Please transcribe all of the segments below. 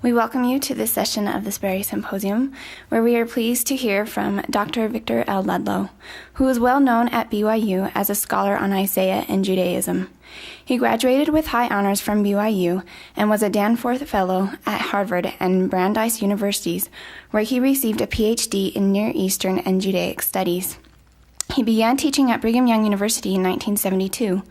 We welcome you to this session of the Sperry Symposium, where we are pleased to hear from Dr. Victor L. Ludlow, who is well known at BYU as a scholar on Isaiah and Judaism. He graduated with high honors from BYU and was a Danforth Fellow at Harvard and Brandeis Universities, where he received a PhD in Near Eastern and Judaic Studies. He began teaching at Brigham Young University in 1972,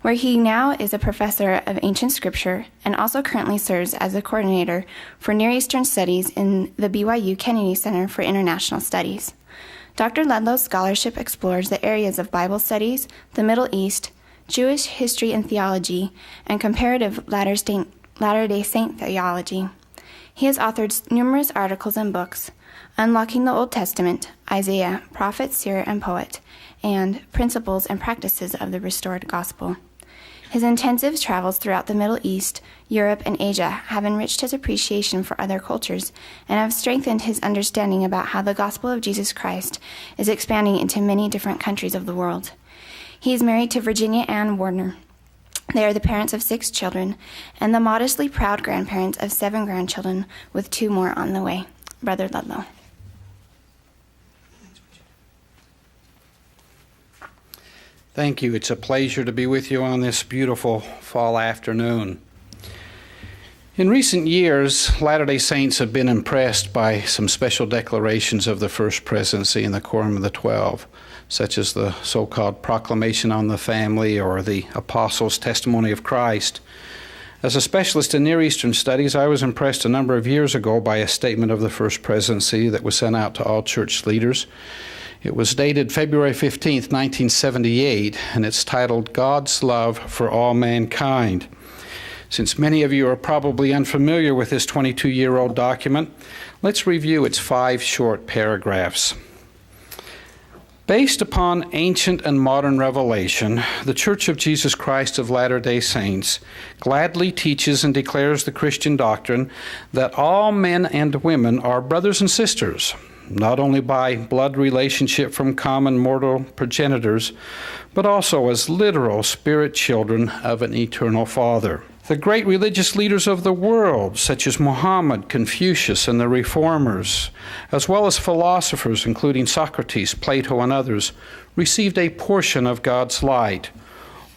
where he now is a professor of ancient scripture and also currently serves as a coordinator for Near Eastern Studies in the BYU Kennedy Center for International Studies. Dr. Ludlow's scholarship explores the areas of Bible studies, the Middle East, Jewish history and theology, and comparative Latter-day Saint theology. He has authored numerous articles and books, Unlocking the Old Testament, Isaiah, Prophet, Seer, and Poet, and Principles and Practices of the Restored Gospel. His intensive travels throughout the Middle East, Europe, and Asia have enriched his appreciation for other cultures and have strengthened his understanding about how the gospel of Jesus Christ is expanding into many different countries of the world. He is married to Virginia Ann Warner. They are the parents of 6 children and the modestly proud grandparents of 7 grandchildren, with 2 more on the way. Brother Ludlow. Thank you. It's a pleasure to be with you on this beautiful fall afternoon. In recent years, Latter-day Saints have been impressed by some special declarations of the First Presidency and the Quorum of the 12, such as the so-called Proclamation on the Family or the Apostles' Testimony of Christ. As a specialist in Near Eastern studies, I was impressed a number of years ago by a statement of the First Presidency that was sent out to all church leaders. It was dated February 15, 1978, and it's titled, God's Love for All Mankind. Since many of you are probably unfamiliar with this 22-year-old document, let's review its 5 short paragraphs. Based upon ancient and modern revelation, the Church of Jesus Christ of Latter-day Saints gladly teaches and declares the Christian doctrine that all men and women are brothers and sisters, not only by blood relationship from common mortal progenitors, but also as literal spirit children of an eternal Father. The great religious leaders of the world, such as Muhammad, Confucius, and the Reformers, as well as philosophers, including Socrates, Plato, and others, received a portion of God's light.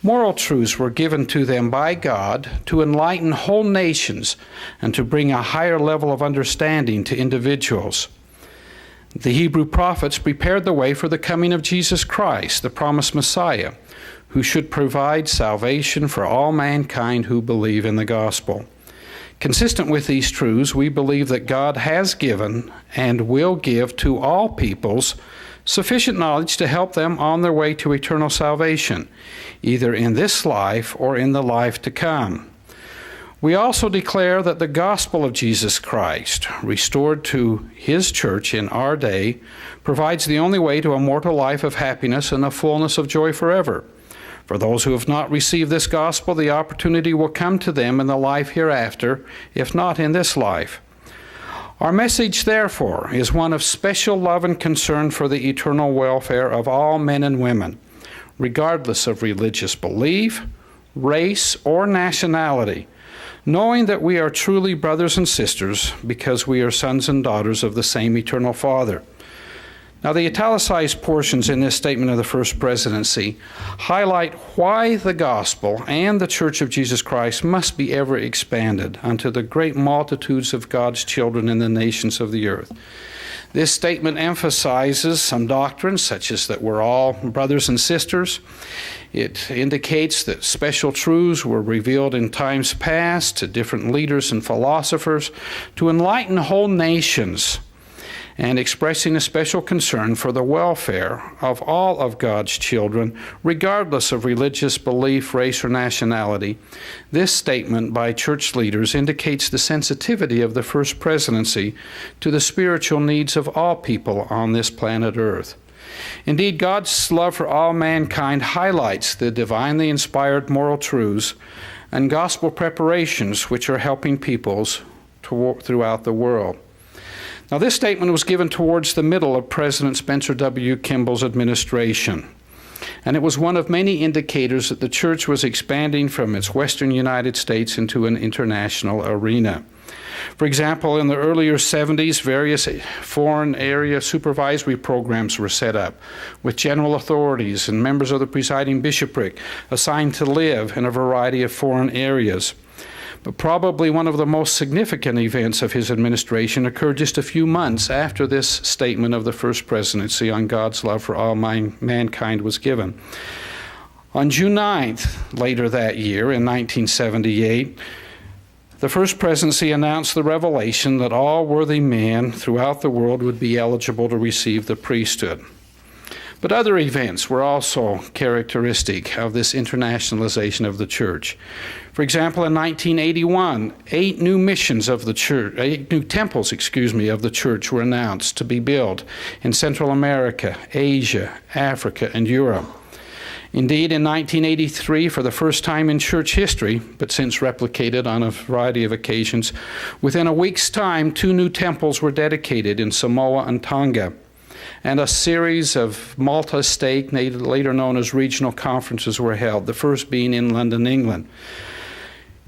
Moral truths were given to them by God to enlighten whole nations and to bring a higher level of understanding to individuals. The Hebrew prophets prepared the way for the coming of Jesus Christ, the promised Messiah, who should provide salvation for all mankind who believe in the gospel. Consistent with these truths, we believe that God has given and will give to all peoples sufficient knowledge to help them on their way to eternal salvation, either in this life or in the life to come. We also declare that the gospel of Jesus Christ, restored to his church in our day, provides the only way to a mortal life of happiness and a fullness of joy forever. For those who have not received this gospel, the opportunity will come to them in the life hereafter, if not in this life. Our message, therefore, is one of special love and concern for the eternal welfare of all men and women, regardless of religious belief, race, or nationality, knowing that we are truly brothers and sisters because we are sons and daughters of the same eternal Father. Now, the italicized portions in this statement of the First Presidency highlight why the gospel and the Church of Jesus Christ must be ever expanded unto the great multitudes of God's children in the nations of the earth. This statement emphasizes some doctrines, such as that we're all brothers and sisters. It indicates that special truths were revealed in times past to different leaders and philosophers to enlighten whole nations, and expressing a special concern for the welfare of all of God's children, regardless of religious belief, race, or nationality. This statement by church leaders indicates the sensitivity of the First Presidency to the spiritual needs of all people on this planet Earth. Indeed, God's love for all mankind highlights the divinely inspired moral truths and gospel preparations which are helping peoples throughout the world. Now, this statement was given towards the middle of President Spencer W. Kimball's administration, and it was one of many indicators that the church was expanding from its western United States into an international arena. For example, in the earlier 70s, various foreign area supervisory programs were set up with general authorities and members of the presiding bishopric assigned to live in a variety of foreign areas. But probably one of the most significant events of his administration occurred just a few months after this statement of the First Presidency on God's love for all mankind was given. On June 9th, later that year, in 1978, the First Presidency announced the revelation that all worthy men throughout the world would be eligible to receive the priesthood. But other events were also characteristic of this internationalization of the church. For example, in 1981, 8 new temples of the church were announced to be built in Central America, Asia, Africa, and Europe. Indeed, in 1983, for the first time in church history, but since replicated on a variety of occasions, within a week's time, 2 new temples were dedicated in Samoa and Tonga, and a series of multi-stake, later known as regional conferences, were held, the first being in London, England.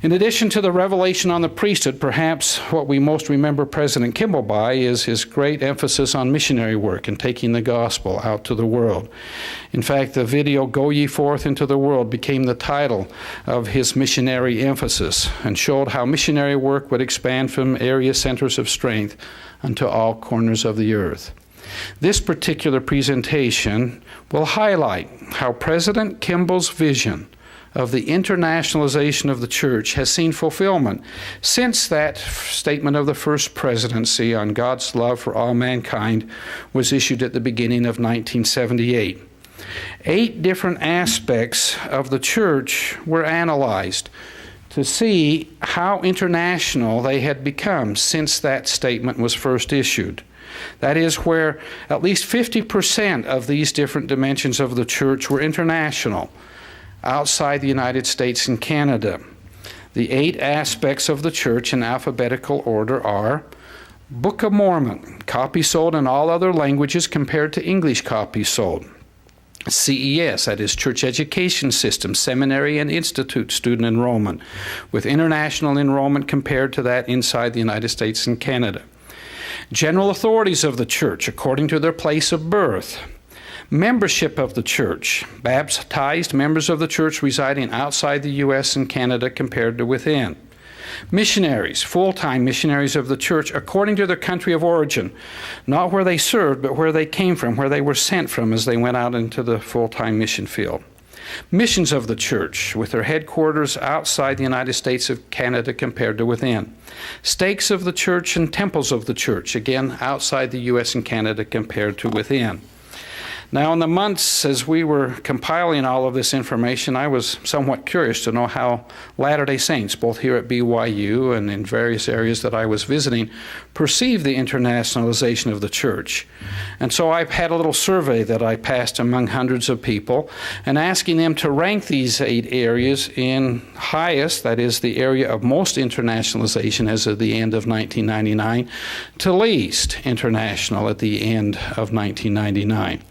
In addition to the revelation on the priesthood, perhaps what we most remember President Kimball by is his great emphasis on missionary work and taking the gospel out to the world. In fact, the video, "Go Ye Forth into the World," became the title of his missionary emphasis and showed how missionary work would expand from area centers of strength unto all corners of the earth. This particular presentation will highlight how President Kimball's vision of the internationalization of the church has seen fulfillment since that statement of the First Presidency on God's love for all mankind was issued at the beginning of 1978. 8 different aspects of the church were analyzed to see how international they had become since that statement was first issued. That is, where at least 50% of these different dimensions of the church were international, outside the United States and Canada. The 8 aspects of the church in alphabetical order are: Book of Mormon, copies sold in all other languages compared to English copies sold. CES, that is Church Education System, Seminary and Institute student enrollment, with international enrollment compared to that inside the United States and Canada. General authorities of the church according to their place of birth. Membership of the church, baptized members of the church residing outside the U.S. and Canada compared to within. Missionaries, full-time missionaries of the church according to their country of origin, not where they served, but where they came from, where they were sent from as they went out into the full-time mission field. Missions of the church, with their headquarters outside the United States of Canada compared to within. Stakes of the church and temples of the church, again outside the U.S. and Canada compared to within. Now, in the months as we were compiling all of this information, I was somewhat curious to know how Latter-day Saints, both here at BYU and in various areas that I was visiting, perceived the internationalization of the church. And so I had a little survey that I passed among hundreds of people and asking them to rank these 8 areas in highest, that is the area of most internationalization as of the end of 1999, to least international at the end of 1999.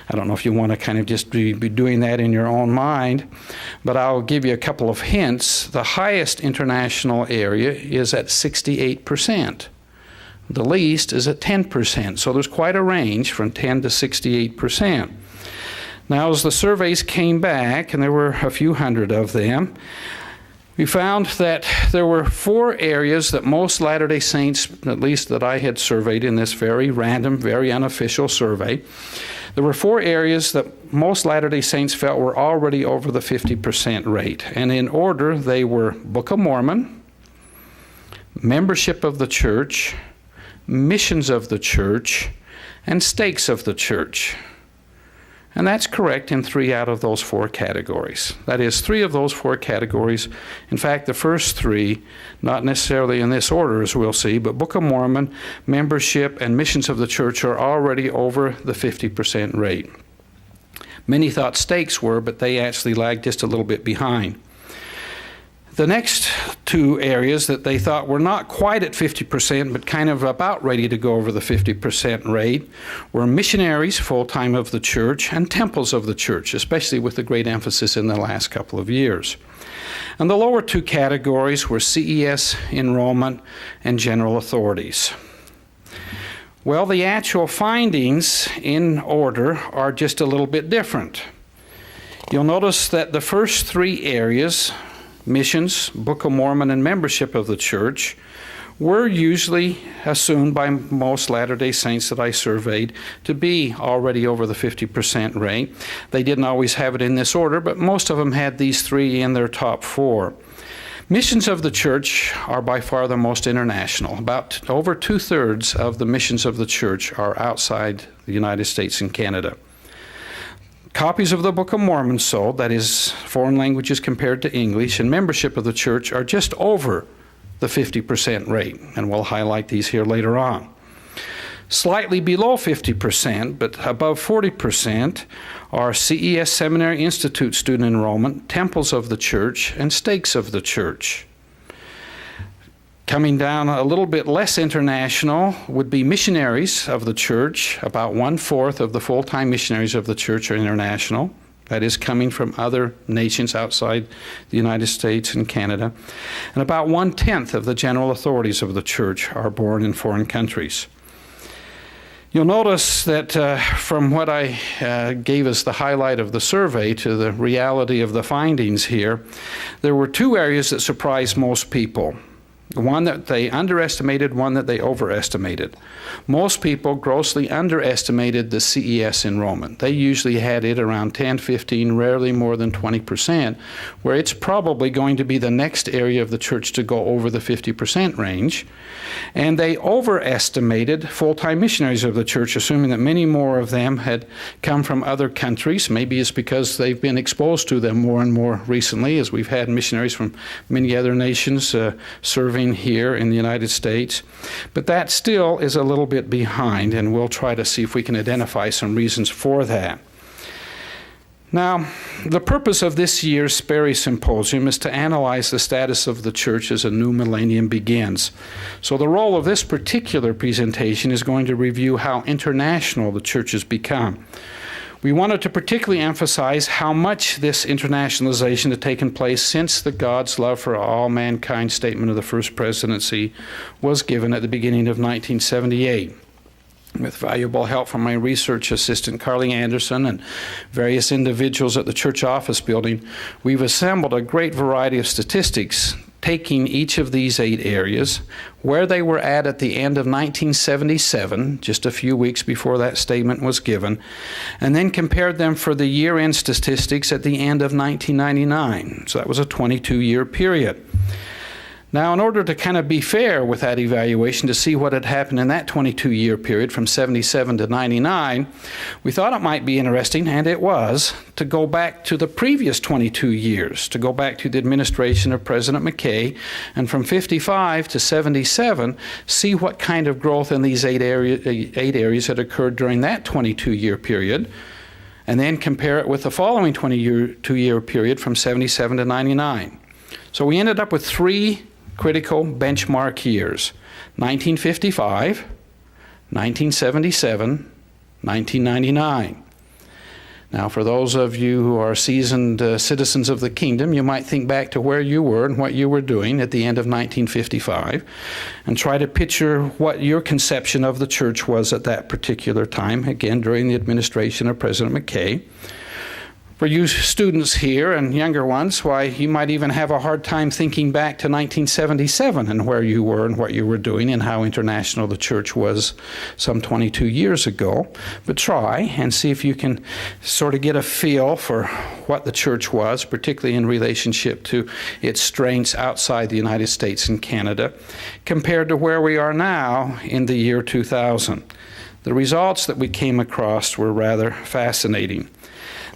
I don't know if you want to kind of just be doing that in your own mind, but I'll give you a couple of hints. The highest international area is at 68%. The least is at 10%. So there's quite a range from 10 to 68%. Now, as the surveys came back, and there were a few hundred of them, we found that there were 4 areas that most Latter-day Saints, at least that I had surveyed in this very random, very unofficial survey, there were 4 areas that most Latter-day Saints felt were already over the 50% rate. And in order, they were Book of Mormon, membership of the church, missions of the church, and stakes of the church. And that's correct in 3 out of those 4 categories. That is, 3 of those 4 categories, in fact, the first 3, not necessarily in this order as we'll see, but Book of Mormon, membership, and missions of the church are already over the 50% rate. Many thought stakes were, but they actually lagged just a little bit behind. The next 2 areas that they thought were not quite at 50%, but kind of about ready to go over the 50% rate, were missionaries, full-time of the church, and temples of the church, especially with the great emphasis in the last couple of years. And the lower two categories were CES enrollment and general authorities. Well, the actual findings in order are just a little bit different. You'll notice that the first three areas, missions, Book of Mormon, and membership of the church, were usually assumed by most Latter-day Saints that I surveyed to be already over the 50% rate. They didn't always have it in this order, but most of them had these three in their top four. Missions of the church are by far the most international. About over 2/3 of the missions of the church are outside the United States and Canada. Copies of the Book of Mormon sold, that is, foreign languages compared to English, and membership of the church are just over the 50% rate, and we'll highlight these here later on. Slightly below 50%, but above 40%, are CES Seminary Institute student enrollment, temples of the church, and stakes of the church. Coming down a little bit less international would be missionaries of the church. About 1/4 of the full-time missionaries of the church are international. That is, coming from other nations outside the United States and Canada. And about 1/10 of the general authorities of the church are born in foreign countries. You'll notice that from what I gave as the highlight of the survey to the reality of the findings here, there were two areas that surprised most people. One that they underestimated, one that they overestimated. Most people grossly underestimated the CES enrollment. They usually had it around 10, 15, rarely more than 20%, where it's probably going to be the next area of the church to go over the 50% range. And they overestimated full-time missionaries of the church, assuming that many more of them had come from other countries. Maybe it's because they've been exposed to them more and more recently, as we've had missionaries from many other nations serving here in the United States. But that still is a little bit behind, and we'll try to see if we can identify some reasons for that. Now, the purpose of this year's Sperry Symposium is to analyze the status of the church as a new millennium begins. So the role of this particular presentation is going to review how international the church has become. We wanted to particularly emphasize how much this internationalization had taken place since the God's love for all mankind statement of the First Presidency was given at the beginning of 1978. With valuable help from my research assistant, Carly Anderson, and various individuals at the church office building, we've assembled a great variety of statistics taking each of these 8 areas, where they were at the end of 1977, just a few weeks before that statement was given, and then compared them for the year-end statistics at the end of 1999. So that was a 22-year period. Now, in order to kind of be fair with that evaluation, to see what had happened in that 22-year period from 77 to 99, we thought it might be interesting, and it was, to go back to the previous 22 years, to go back to the administration of President McKay, and from 55 to 77, see what kind of growth in these 8 areas had occurred during that 22-year period, and then compare it with the following 22-year period from 77 to 99. So we ended up with 3 critical benchmark years: 1955, 1977, 1999. Now, for those of you who are seasoned citizens of the kingdom, you might think back to where you were and what you were doing at the end of 1955 and try to picture what your conception of the church was at that particular time, again, during the administration of President McKay. For you students here and younger ones, why, you might even have a hard time thinking back to 1977 and where you were and what you were doing and how international the church was some 22 years ago. But try and see if you can sort of get a feel for what the church was, particularly in relationship to its strengths outside the United States and Canada, compared to where we are now in the year 2000. The results that we came across were rather fascinating.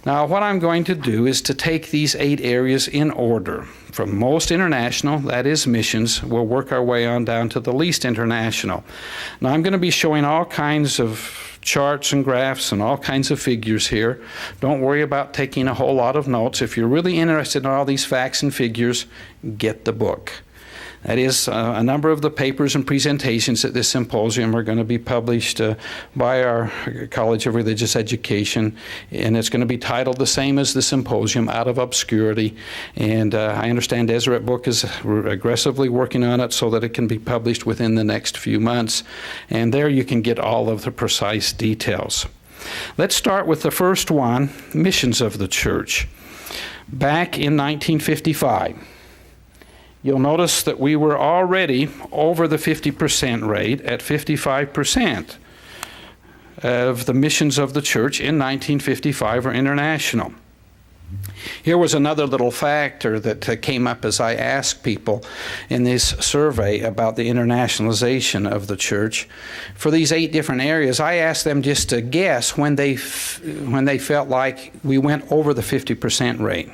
Now, what I'm going to do is to take these 8 areas in order. From most international, that is missions, we'll work our way on down to the least international. Now, I'm going to be showing all kinds of charts and graphs and all kinds of figures here. Don't worry about taking a whole lot of notes. If you're really interested in all these facts and figures, get the book. That is, a number of the papers and presentations at this symposium are going to be published by our College of Religious Education, and it's going to be titled the same as the symposium, Out of Obscurity. And I understand Deseret Book is aggressively working on it so that it can be published within the next few months. And there you can get all of the precise details. Let's start with the first one, missions of the church. Back in 1955. You'll notice that we were already over the 50% rate at 55% of the missions of the church in 1955 are international. Here was another little factor that came up as I asked people in this survey about the internationalization of the church. For these 8 different areas, I asked them just to guess when they felt like we went over the 50% rate.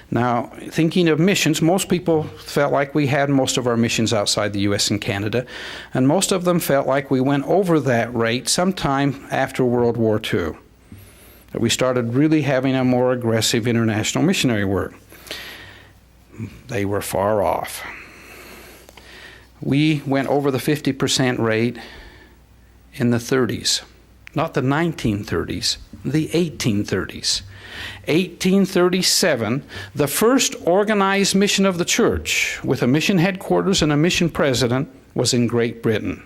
Now, thinking of missions, most people felt like we had most of our missions outside the U.S. and Canada, and most of them felt like we went over that rate sometime after World War II. That we started really having a more aggressive international missionary work. They were far off. We went over the 50% rate in the 30s. Not the 1930s, the 1830s. 1837, the first organized mission of the church, with a mission headquarters and a mission president, was in Great Britain.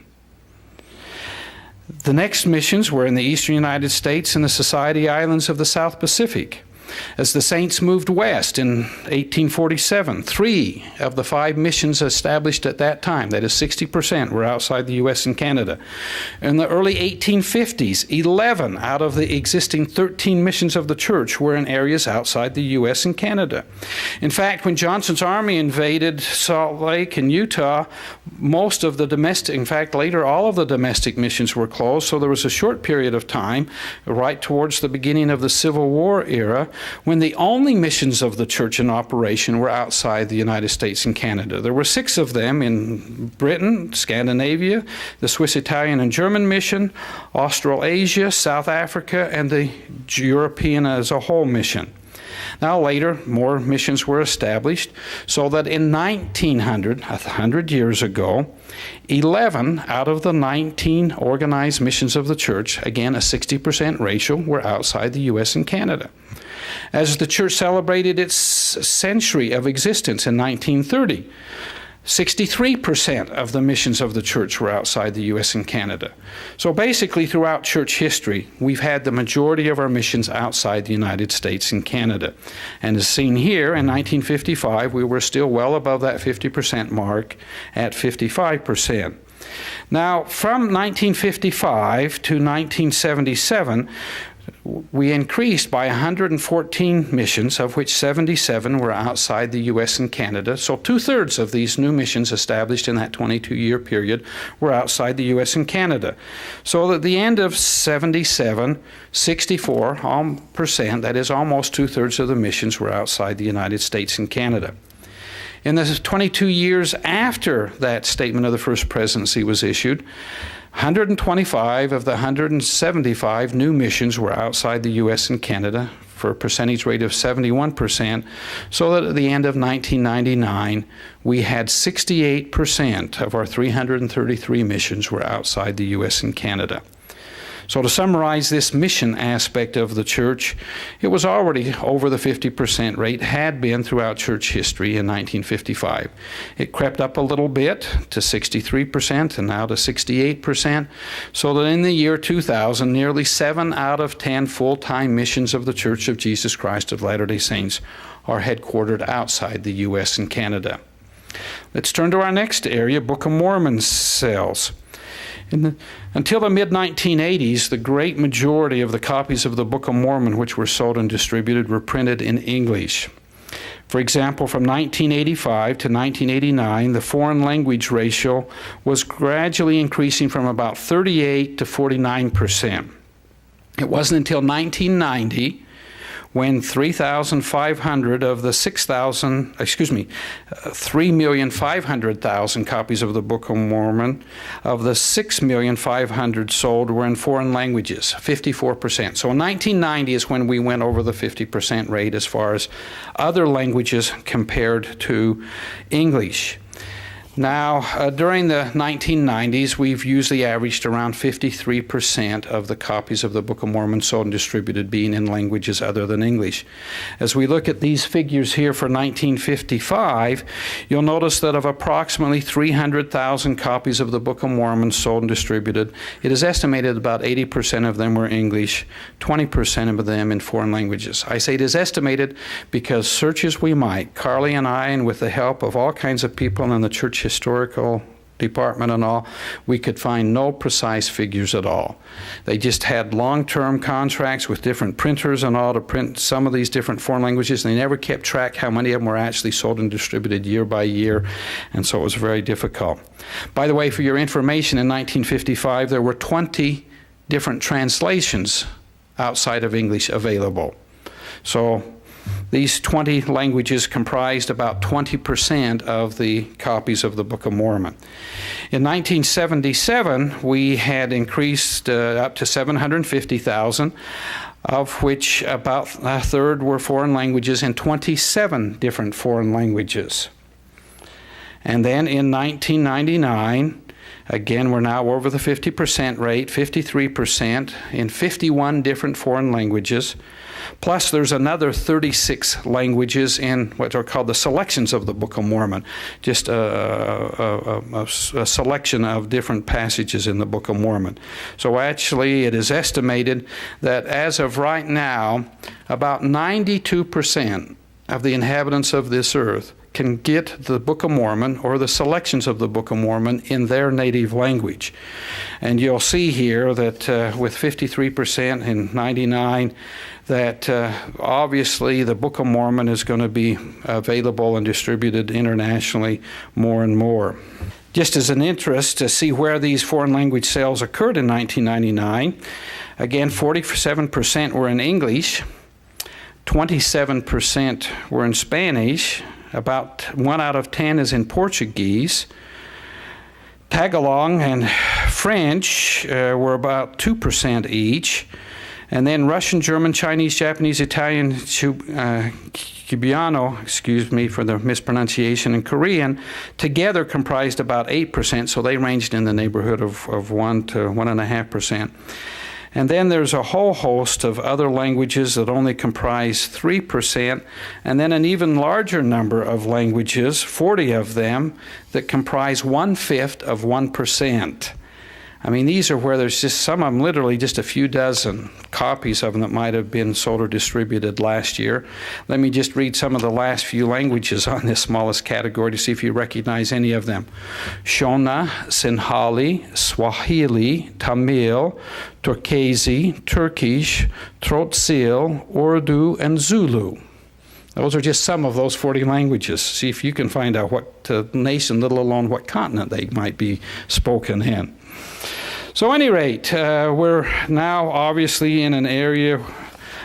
The next missions were in the eastern United States and the Society Islands of the South Pacific. As the saints moved west in 1847, 3 of the 5 missions established at that time, that is 60%, were outside the U.S. and Canada. In the early 1850s, 11 out of the existing 13 missions of the church were in areas outside the U.S. and Canada. In fact, when Johnson's army invaded Salt Lake and Utah, most of the domestic, in fact, later all of the domestic missions were closed, so there was a short period of time, right towards the beginning of the Civil War era, when the only missions of the church in operation were outside the United States and Canada. There were 6 of them in Britain, Scandinavia, the Swiss, Italian, and German mission, Australasia, South Africa, and the European as a whole mission. Now later, more missions were established, so that in 1900, 100 years ago, 11 out of the 19 organized missions of the church, again a 60% ratio, were outside the U.S. and Canada. As the church celebrated its century of existence in 1930, 63% of the missions of the church were outside the U.S. and Canada. So basically, throughout church history, we've had the majority of our missions outside the United States and Canada. And as seen here, in 1955, we were still well above that 50% mark at 55%. Now, from 1955 to 1977, we increased by 114 missions, of which 77 were outside the U.S. and Canada. So 2/3 of these new missions established in that 22-year period were outside the U.S. and Canada. So at the end of 77, 64%, that is almost 2/3 of the missions were outside the United States and Canada. In the 22 years after that statement of the First Presidency was issued, 125 of the 175 new missions were outside the U.S. and Canada for a percentage rate of 71%, so that at the end of 1999, we had 68% of our 333 missions were outside the U.S. and Canada. So to summarize this mission aspect of the church, it was already over the 50% rate, had been throughout church history in 1955. It crept up a little bit to 63% and now to 68%, so that in the year 2000, nearly 7 out of 10 full-time missions of the Church of Jesus Christ of Latter-day Saints are headquartered outside the U.S. and Canada. Let's turn to our next area, Book of Mormon sales. Until the mid-1980s, the great majority of the copies of the Book of Mormon which were sold and distributed were printed in English. For example, from 1985 to 1989, the foreign language ratio was gradually increasing from about 38 to 49%. It wasn't until 1990 when 3,500 of the 3,500,000 copies of the Book of Mormon, of the 6,500,000 sold were in foreign languages, 54%. So in 1990 is when we went over the 50% rate as far as other languages compared to English. Now, during the 1990s, we've usually averaged around 53% of the copies of the Book of Mormon sold and distributed being in languages other than English. As we look at these figures here for 1955, you'll notice that of approximately 300,000 copies of the Book of Mormon sold and distributed, it is estimated about 80% of them were English, 20% of them in foreign languages. I say it is estimated because search as we might, Carly and I, and with the help of all kinds of people in the church historical department and all, we could find no precise figures at all. They just had long-term contracts with different printers and all to print some of these different foreign languages, and they never kept track how many of them were actually sold and distributed year by year, and so it was very difficult. By the way, for your information, in 1955 there were 20 different translations outside of English available. So these 20 languages comprised about 20% of the copies of the Book of Mormon. In 1977, we had increased up to 750,000, of which about a third were foreign languages in 27 different foreign languages. And then in 1999, again, we're now over the 50% rate, 53% in 51 different foreign languages. Plus, there's another 36 languages in what are called the selections of the Book of Mormon, just a selection of different passages in the Book of Mormon. So actually, it is estimated that as of right now, about 92% of the inhabitants of this earth can get the Book of Mormon or the selections of the Book of Mormon in their native language. And you'll see here that with 53% in 99, that obviously the Book of Mormon is going to be available and distributed internationally more and more. Just as an interest to see where these foreign language sales occurred in 1999, again, 47% were in English, 27% were in Spanish, about 1 out of 10 is in Portuguese. Tagalog and French were about 2% each. And then Russian, German, Chinese, Japanese, Italian, Cubano, excuse me for the mispronunciation, and Korean together comprised about 8%, so they ranged in the neighborhood of 1 to 1.5%. And then there's a whole host of other languages that only comprise 3%, and then an even larger number of languages, 40 of them, that comprise 1/5 of 1%. I mean, these are where there's just some of them, literally just a few dozen copies of them that might have been sold or distributed last year. Let me just read some of the last few languages on this smallest category to see if you recognize any of them. Shona, Sinhali, Swahili, Tamil, Turkese, Turkish, Trotsil, Urdu, and Zulu. Those are just some of those 40 languages. See if you can find out what nation, let alone what continent they might be spoken in. So at any rate, we're now obviously in an area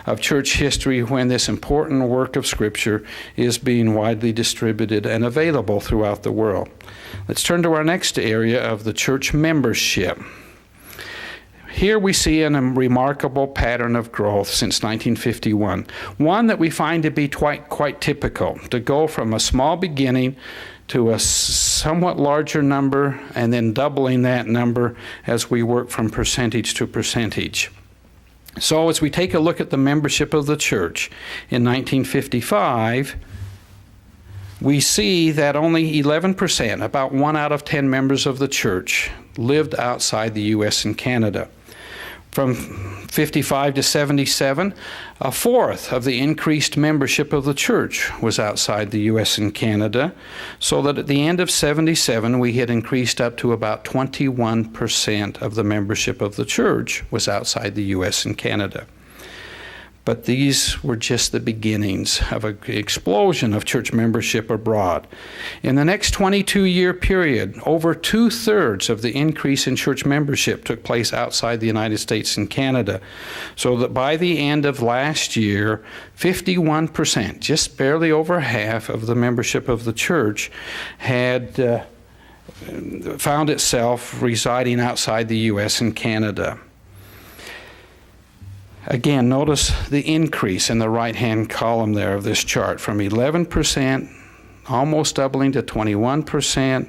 of church history when this important work of Scripture is being widely distributed and available throughout the world. Let's turn to our next area of the church membership. Here we see a remarkable pattern of growth since 1951, one that we find to be quite typical, to go from a small beginning to a somewhat larger number and then doubling that number as we work from percentage to percentage. So as we take a look at the membership of the church in 1955, we see that only 11%, about 1 out of 10 members of the church, lived outside the U.S. and Canada. From 55 to 77, a fourth of the increased membership of the church was outside the U.S. and Canada, so that at the end of 77, we had increased up to about 21% of the membership of the church was outside the U.S. and Canada. But these were just the beginnings of an explosion of church membership abroad. In the next 22-year period, over 2/3 of the increase in church membership took place outside the United States and Canada, so that by the end of last year, 51%, just barely over half of the membership of the church, had found itself residing outside the U.S. and Canada. Again, notice the increase in the right-hand column there of this chart, from 11%, almost doubling to 21%,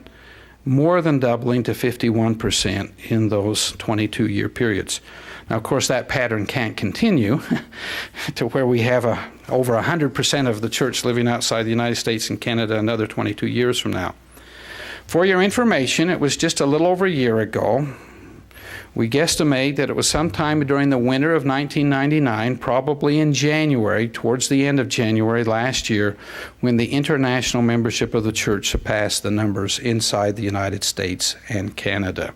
more than doubling to 51% in those 22-year periods. Now, of course, that pattern can't continue to where we have over 100% of the church living outside the United States and Canada another 22 years from now. For your information, it was just a little over a year ago. We guesstimate that it was sometime during the winter of 1999, probably in January, towards the end of January last year, when the international membership of the church surpassed the numbers inside the United States and Canada.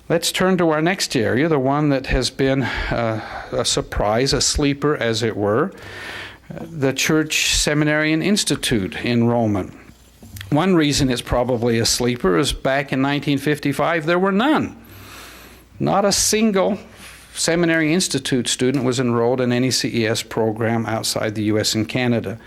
Let's turn to our next area, the one that has been a surprise, a sleeper as it were, the Church Seminary and Institute enrollment. One reason it's probably a sleeper is back in 1955 there were none. Not a single Seminary Institute student was enrolled in any CES program outside the U.S. and Canada.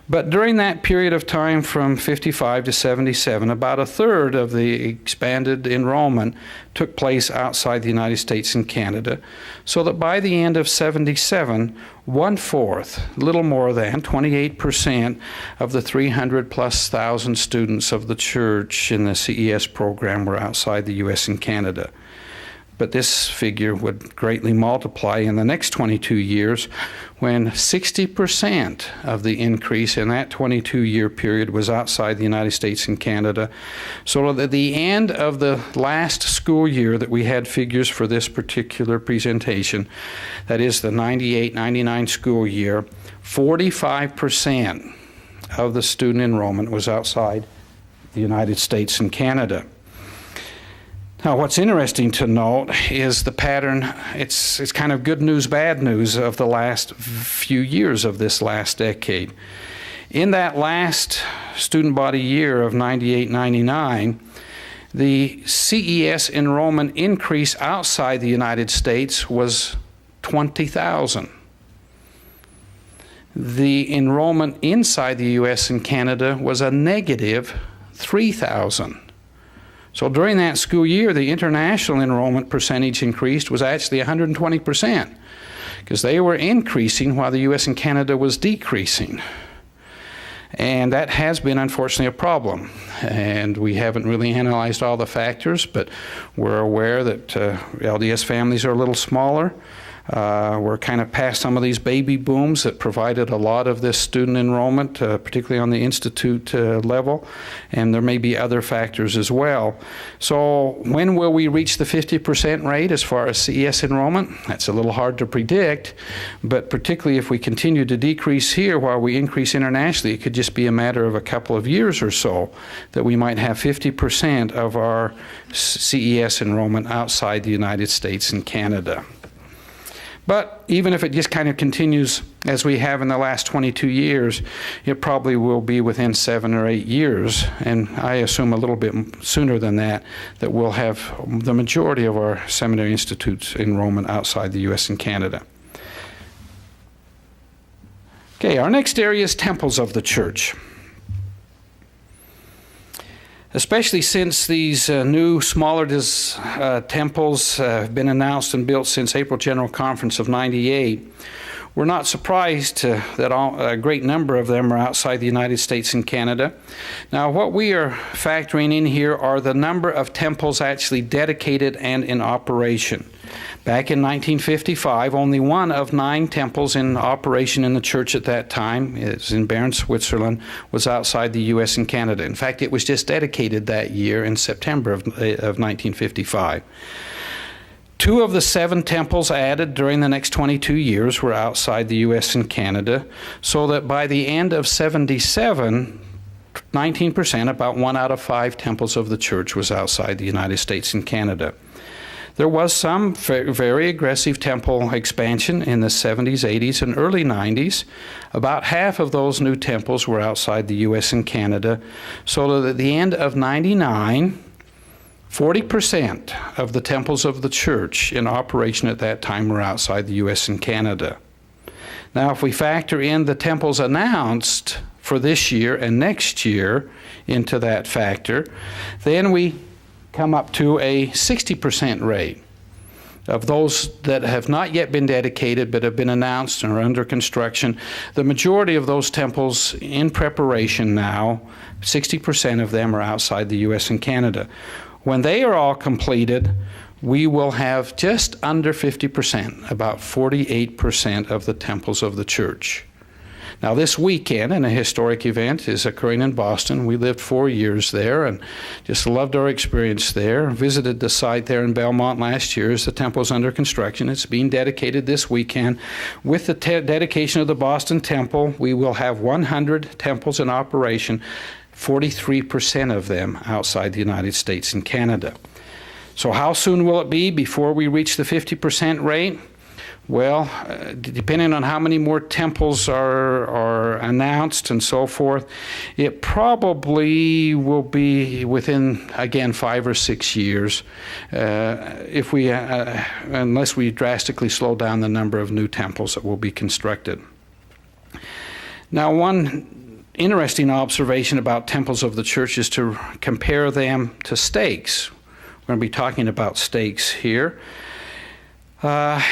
But during that period of time from 55 to 77, about a third of the expanded enrollment took place outside the United States and Canada, so that by the end of 77, 1/4, little more than 28% of the 300,000+ students of the church in the CES program were outside the U.S. and Canada. But this figure would greatly multiply in the next 22 years when 60% of the increase in that 22-year period was outside the United States and Canada. So at the end of the last school year that we had figures for this particular presentation, that is the 98-99 school year, 45% of the student enrollment was outside the United States and Canada. Now, what's interesting to note is the pattern. It's kind of good news, bad news of the last few years of this last decade. In that last student body year of 98-99, the CES enrollment increase outside the United States was 20,000. The enrollment inside the U.S. and Canada was a negative 3,000. So during that school year, the international enrollment percentage increased was actually 120%, because they were increasing while the U.S. and Canada was decreasing. And that has been, unfortunately, a problem. And we haven't really analyzed all the factors, but we're aware that LDS families are a little smaller. We're kind of past some of these baby booms that provided a lot of this student enrollment, particularly on the institute level, and there may be other factors as well. So when will we reach the 50% rate as far as CES enrollment? That's a little hard to predict, but particularly if we continue to decrease here while we increase internationally, it could just be a matter of a couple of years or so that we might have 50% of our CES enrollment outside the United States and Canada. But even if it just kind of continues as we have in the last 22 years, it probably will be within 7 or 8 years, and I assume a little bit sooner than that, that we'll have the majority of our seminary institutes enrollment outside the U.S. and Canada. Okay, our next area is temples of the church. Especially since these new, smaller temples have been announced and built since April General Conference of '98, we're not surprised that a great number of them are outside the United States and Canada. Now, what we are factoring in here are the number of temples actually dedicated and in operation. Back in 1955, only one of 9 temples in operation in the church at that time, it's in Bern, Switzerland, was outside the U.S. and Canada. In fact, it was just dedicated that year in September of 1955. 2 of the 7 temples added during the next 22 years were outside the U.S. and Canada, so that by the end of 77, 19%, about 1 out of 5 temples of the church was outside the United States and Canada. There was some very aggressive temple expansion in the 70s, 80s, and early 90s. About half of those new temples were outside the U.S. and Canada, so that at the end of 99, 40% of the temples of the church in operation at that time were outside the U.S. and Canada. Now, if we factor in the temples announced for this year and next year into that factor, then we come up to a 60% rate. Of those that have not yet been dedicated but have been announced and are under construction, the majority of those temples in preparation now, 60% of them are outside the U.S. and Canada. When they are all completed, we will have just under 50%, about 48% of the temples of the church. Now, this weekend, and a historic event is occurring in Boston. We lived 4 years there and just loved our experience there. Visited the site there in Belmont last year as the temple's under construction. It's being dedicated this weekend. With the dedication of the Boston Temple, we will have 100 temples in operation, 43% of them outside the United States and Canada. So how soon will it be before we reach the 50% rate? Well, depending on how many more temples are announced and so forth, it probably will be within, again, 5 or 6 years, unless we drastically slow down the number of new temples that will be constructed. Now, one interesting observation about temples of the church is to compare them to stakes. We're going to be talking about stakes here.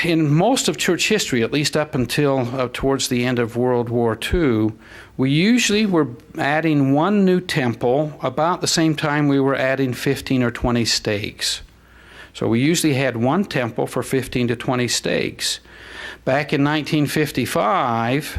In most of church history, at least up until towards the end of World War II, we usually were adding one new temple about the same time we were adding 15 or 20 stakes. So we usually had one temple for 15 to 20 stakes. Back in 1955,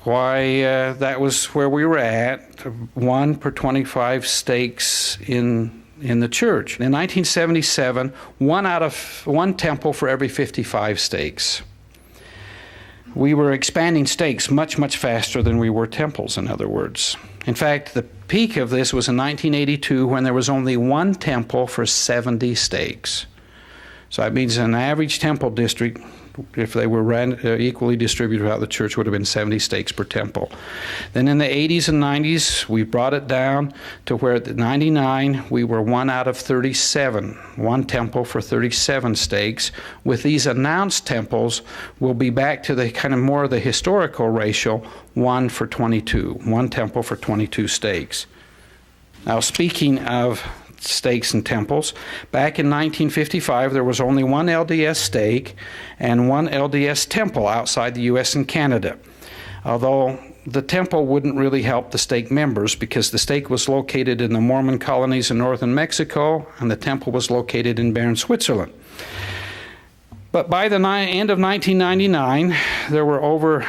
that was where we were at, one per 25 stakes in the church. In 1977, one temple for every 55 stakes. We were expanding stakes much, much faster than we were temples, in other words. In fact, the peak of this was in 1982 when there was only one temple for 70 stakes. So that means an average temple district, if they were equally distributed throughout the church, would have been 70 stakes per temple. Then in the 80s and 90s, we brought it down to where at 99, we were 1 out of 37, one temple for 37 stakes. With these announced temples, we'll be back to the kind of more of the historical ratio, 1 for 22, one temple for 22 stakes. Now, speaking of stakes and temples, back in 1955 there was only one LDS stake and one LDS temple outside the U.S. and Canada, although the temple wouldn't really help the stake members because the stake was located in the Mormon colonies in northern Mexico and the temple was located in Bern, Switzerland. But by the end of 1999 there were over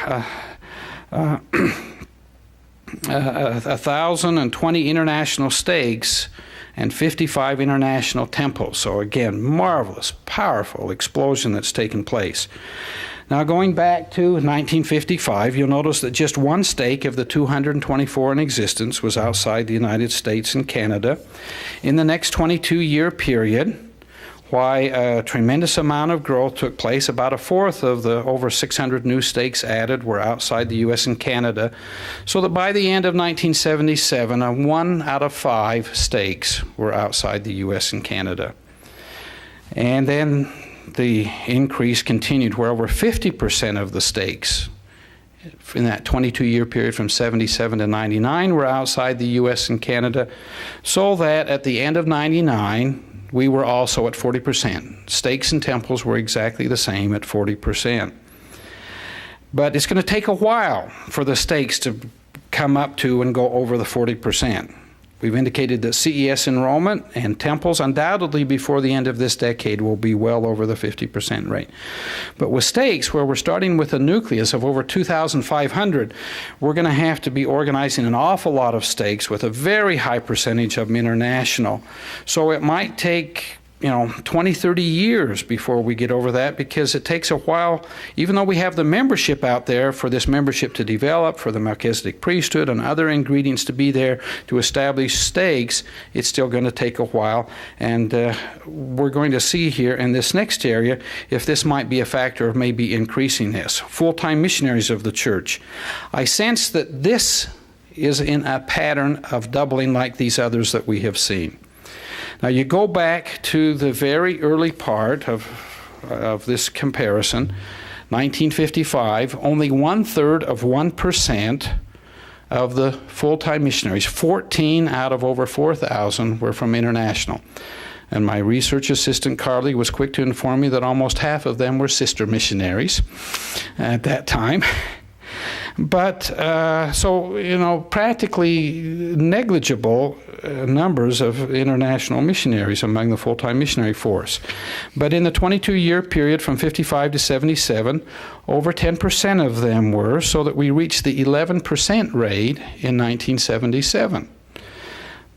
1,020 international stakes and 55 international temples. So again, marvelous, powerful explosion that's taken place. Now going back to 1955, you'll notice that just one stake of the 224 in existence was outside the United States and Canada. In the next 22-year period, why a tremendous amount of growth took place. About a fourth of the over 600 new stakes added were outside the U.S. and Canada, so that by the end of 1977, 1 out of 5 stakes were outside the U.S. and Canada. And then the increase continued where over 50% of the stakes in that 22-year period from 77 to 99 were outside the U.S. and Canada, so that at the end of 99, we were also at 40%. Stakes and temples were exactly the same at 40%. But it's going to take a while for the stakes to come up to and go over the 40%. We've indicated that CES enrollment and temples undoubtedly before the end of this decade will be well over the 50% rate. But with stakes, where we're starting with a nucleus of over 2,500, we're going to have to be organizing an awful lot of stakes with a very high percentage of them international. So it might take 20, 30 years before we get over that, because it takes a while, even though we have the membership out there for this membership to develop, for the Melchizedek priesthood and other ingredients to be there to establish stakes, it's still going to take a while. And we're going to see here in this next area if this might be a factor of maybe increasing this. Full-time missionaries of the church. I sense that this is in a pattern of doubling like these others that we have seen. Now you go back to the very early part of this comparison, 1955, only 1/3 of 1% of the full-time missionaries, 14 out of over 4,000 were from international. And my research assistant, Carly, was quick to inform me that almost half of them were sister missionaries at that time. But practically negligible numbers of international missionaries among the full-time missionary force. But in the 22-year period from 55 to 77, over 10% of them were, so that we reached the 11% rate in 1977.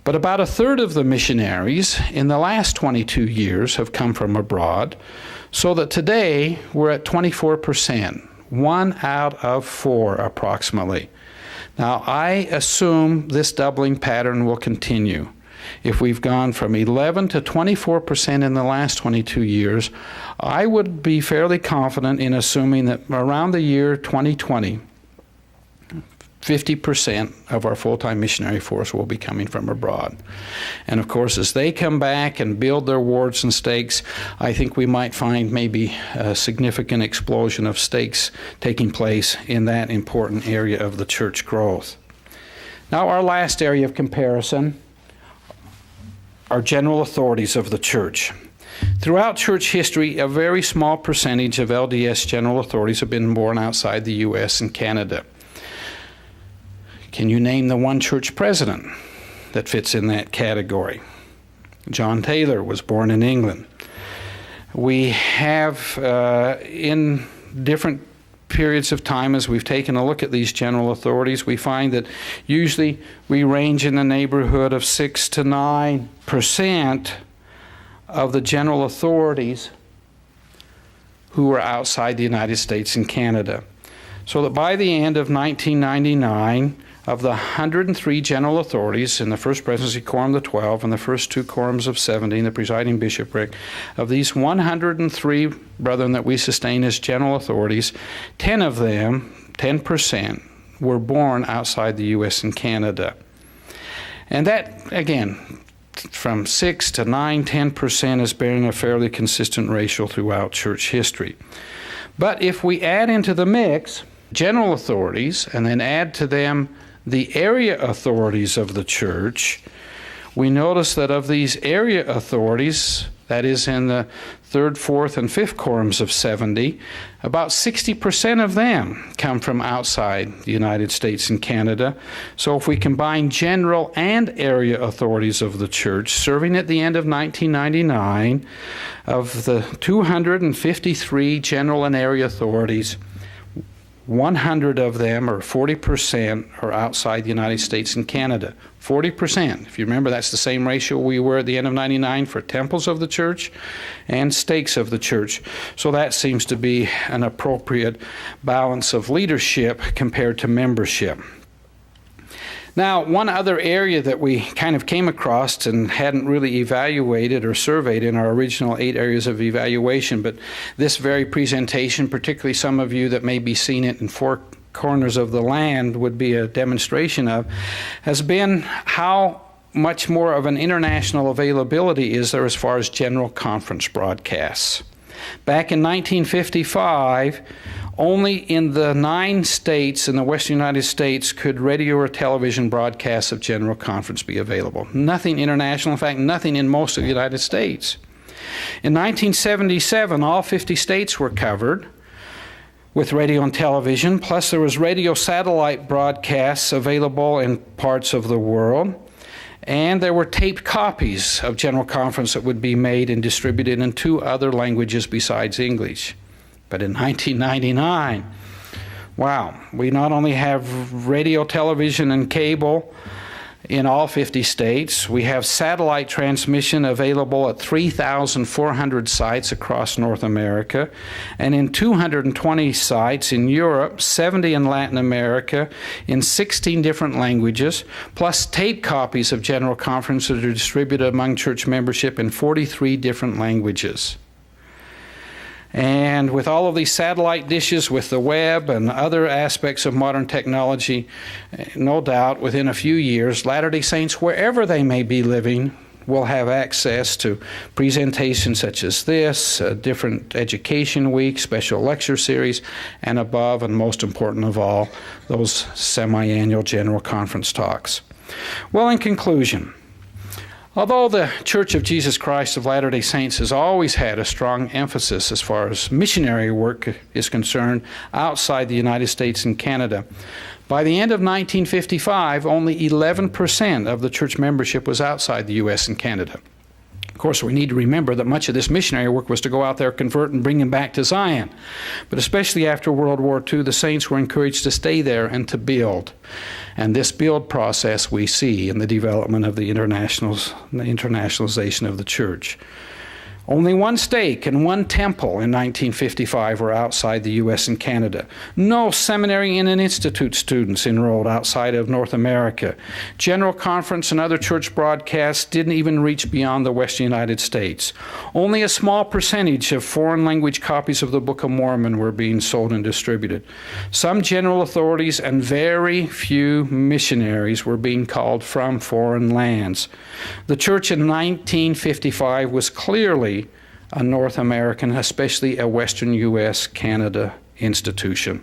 But about a third of the missionaries in the last 22 years have come from abroad, so that today we're at 24%. 1 out of 4 approximately. Now, I assume this doubling pattern will continue. If we've gone from 11 to 24% in the last 22 years, I would be fairly confident in assuming that around the year 2020, 50% of our full-time missionary force will be coming from abroad. And of course, as they come back and build their wards and stakes, I think we might find maybe a significant explosion of stakes taking place in that important area of the church growth. Now, our last area of comparison are general authorities of the church. Throughout church history, a very small percentage of LDS general authorities have been born outside the U.S. and Canada. Can you name the one church president that fits in that category? John Taylor was born in England. We have, in different periods of time, as we've taken a look at these general authorities, we find that usually we range in the neighborhood of 6 to 9% of the general authorities who are outside the United States and Canada. So that by the end of 1999, of the 103 general authorities in the First Presidency Quorum of the 12 and the first 2 quorums of 70 in the presiding bishopric, of these 103 brethren that we sustain as general authorities, 10 of them, 10%, were born outside the U.S. and Canada. And that, again, from 6 to 9, 10% has been a fairly consistent ratio throughout church history. But if we add into the mix general authorities and then add to them the area authorities of the church, we notice that of these area authorities, that is in the 3rd, 4th, and 5th quorums of 70, about 60% of them come from outside the United States and Canada. So if we combine general and area authorities of the church, serving at the end of 1999, of the 253 general and area authorities, 100 of them, or 40%, are outside the United States and Canada. 40%. If you remember, that's the same ratio we were at the end of 99 for temples of the church and stakes of the church. So that seems to be an appropriate balance of leadership compared to membership. Now, one other area that we kind of came across and hadn't really evaluated or surveyed in our original 8 areas of evaluation, but this very presentation, particularly some of you that may be seeing it in 4 corners of the land would be a demonstration of, has been how much more of an international availability is there as far as general conference broadcasts. Back in 1955, only in the 9 states in the western United States could radio or television broadcasts of General Conference be available. Nothing international, in fact, nothing in most of the United States. In 1977, all 50 states were covered with radio and television, plus there was radio satellite broadcasts available in parts of the world. And there were taped copies of General Conference that would be made and distributed in 2 other languages besides English. But in 1999, wow, we not only have radio, television, and cable in all 50 states, we have satellite transmission available at 3,400 sites across North America, and in 220 sites in Europe, 70 in Latin America, in 16 different languages, plus tape copies of General Conference that are distributed among church membership in 43 different languages. And with all of these satellite dishes, with the web and other aspects of modern technology, no doubt within a few years, Latter-day Saints, wherever they may be living, will have access to presentations such as this, different education weeks, special lecture series, and above, and most important of all, those semi-annual General Conference talks. Well, in conclusion, Although the Church of Jesus Christ of Latter-day Saints has always had a strong emphasis as far as missionary work is concerned outside the United States and Canada, by the end of 1955, only 11% of the church membership was outside the U.S. and Canada. Of course, we need to remember that much of this missionary work was to go out there, convert, and bring them back to Zion. But especially after World War II, the saints were encouraged to stay there and to build. And this build process we see in the development of the internationalization of the church. Only one stake and one temple in 1955 were outside the U.S. and Canada. No seminary and institute students enrolled outside of North America. General Conference and other church broadcasts didn't even reach beyond the Western United States. Only a small percentage of foreign language copies of the Book of Mormon were being sold and distributed. Some general authorities and very few missionaries were being called from foreign lands. The church in 1955 was clearly a North American, especially a Western U.S., Canada institution.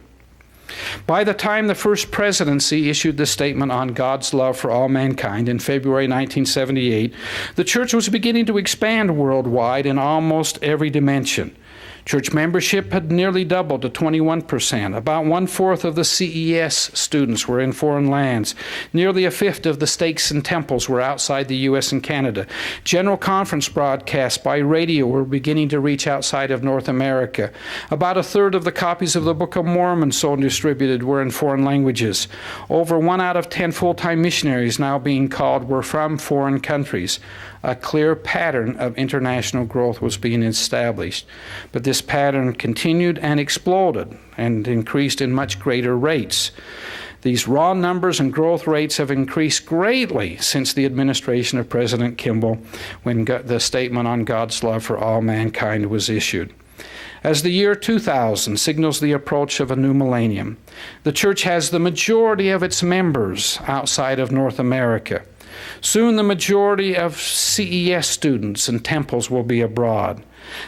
By the time the first presidency issued the statement on God's love for all mankind in February 1978, the church was beginning to expand worldwide in almost every dimension. Church membership had nearly doubled to 21%. About 1/4 of the CES students were in foreign lands. Nearly 1/5 of the stakes and temples were outside the U.S. and Canada. General Conference broadcasts by radio were beginning to reach outside of North America. About 1/3 of the copies of the Book of Mormon sold and distributed were in foreign languages. Over 1 out of 10 full-time missionaries now being called were from foreign countries. A clear pattern of international growth was being established. But this pattern continued and exploded and increased in much greater rates. These raw numbers and growth rates have increased greatly since the administration of President Kimball, when the statement on God's love for all mankind was issued. As the year 2000 signals the approach of a new millennium, the church has the majority of its members outside of North America. Soon the majority of CES students and temples will be abroad.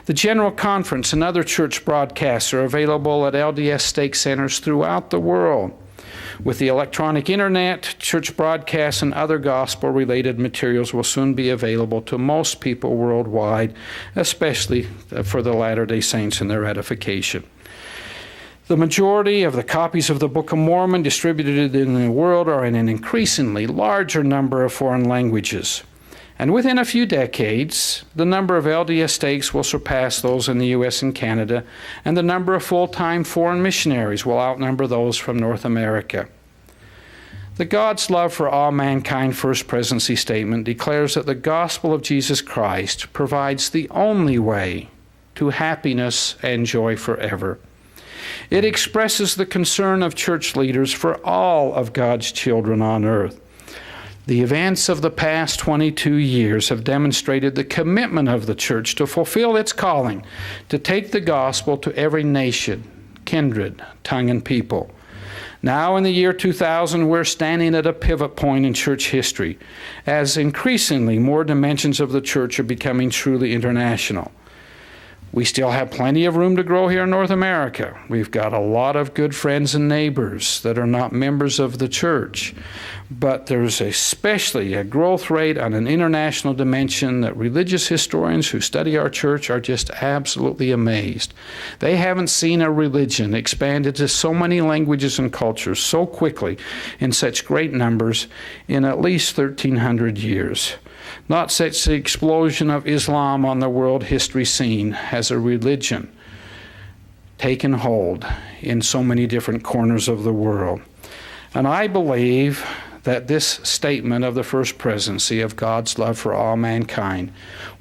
The General Conference and other church broadcasts are available at LDS stake centers throughout the world. With the electronic internet, church broadcasts and other gospel-related materials will soon be available to most people worldwide, especially for the Latter-day Saints and their edification. The majority of the copies of the Book of Mormon distributed in the world are in an increasingly larger number of foreign languages. And within a few decades, the number of LDS stakes will surpass those in the U.S. and Canada, and the number of full-time foreign missionaries will outnumber those from North America. The God's love for all mankind First Presidency Statement declares that the gospel of Jesus Christ provides the only way to happiness and joy forever. It expresses the concern of church leaders for all of God's children on earth. The events of the past 22 years have demonstrated the commitment of the church to fulfill its calling, to take the gospel to every nation, kindred, tongue, and people. Now in the year 2000, we're standing at a pivot point in church history, as increasingly more dimensions of the church are becoming truly international. We still have plenty of room to grow here in North America. We've got a lot of good friends and neighbors that are not members of the church. But there's especially a growth rate on an international dimension that religious historians who study our church are just absolutely amazed. They haven't seen a religion expanded to so many languages and cultures so quickly in such great numbers in at least 1,300 years. Not such the explosion of Islam on the world history scene has a religion taken hold in so many different corners of the world. And I believe that this statement of the First Presidency of God's love for all mankind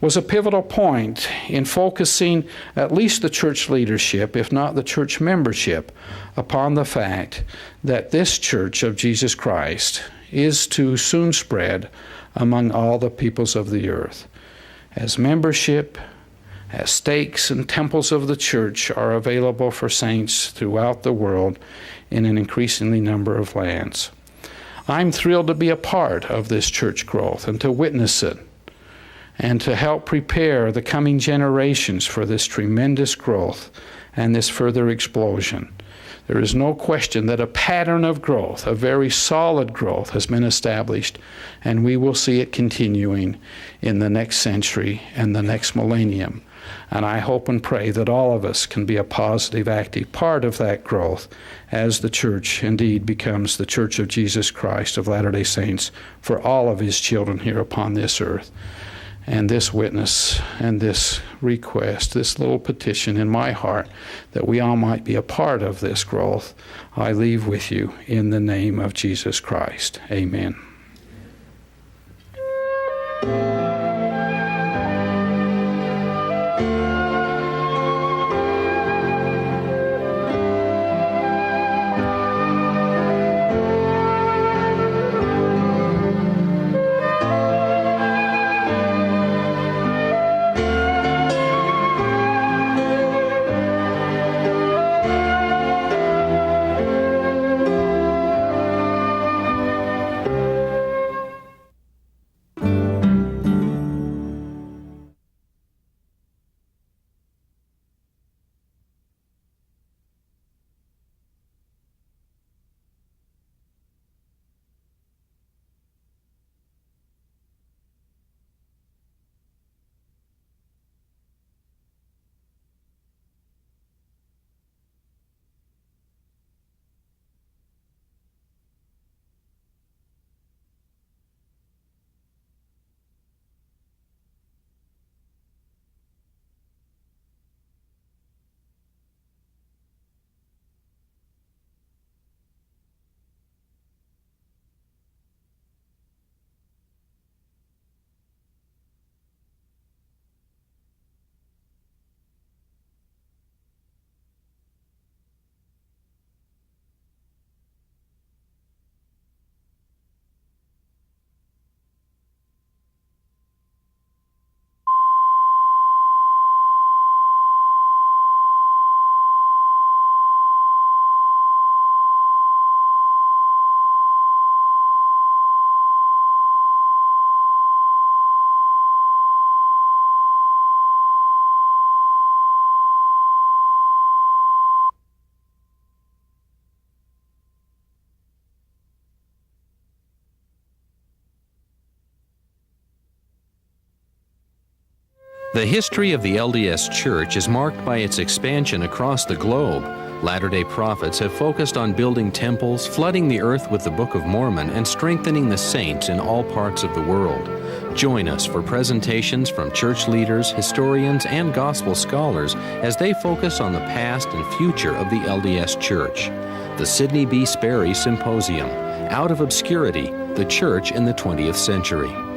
was a pivotal point in focusing at least the church leadership, if not the church membership, upon the fact that this church of Jesus Christ is to soon spread among all the peoples of the earth. As membership, as stakes and temples of the church are available for saints throughout the world in an increasingly number of lands. I'm thrilled to be a part of this church growth and to witness it and to help prepare the coming generations for this tremendous growth and this further explosion. There is no question that a pattern of growth, a very solid growth, has been established, and we will see it continuing in the next century and the next millennium. And I hope and pray that all of us can be a positive, active part of that growth as the church indeed becomes the Church of Jesus Christ of Latter-day Saints for all of his children here upon this earth. And this witness and this request, this little petition in my heart, that we all might be a part of this growth, I leave with you in the name of Jesus Christ. Amen. The history of the LDS Church is marked by its expansion across the globe. Latter-day Prophets have focused on building temples, flooding the earth with the Book of Mormon, and strengthening the saints in all parts of the world. Join us for presentations from church leaders, historians, and gospel scholars as they focus on the past and future of the LDS Church. The Sidney B. Sperry Symposium, Out of Obscurity, the Church in the 20th Century.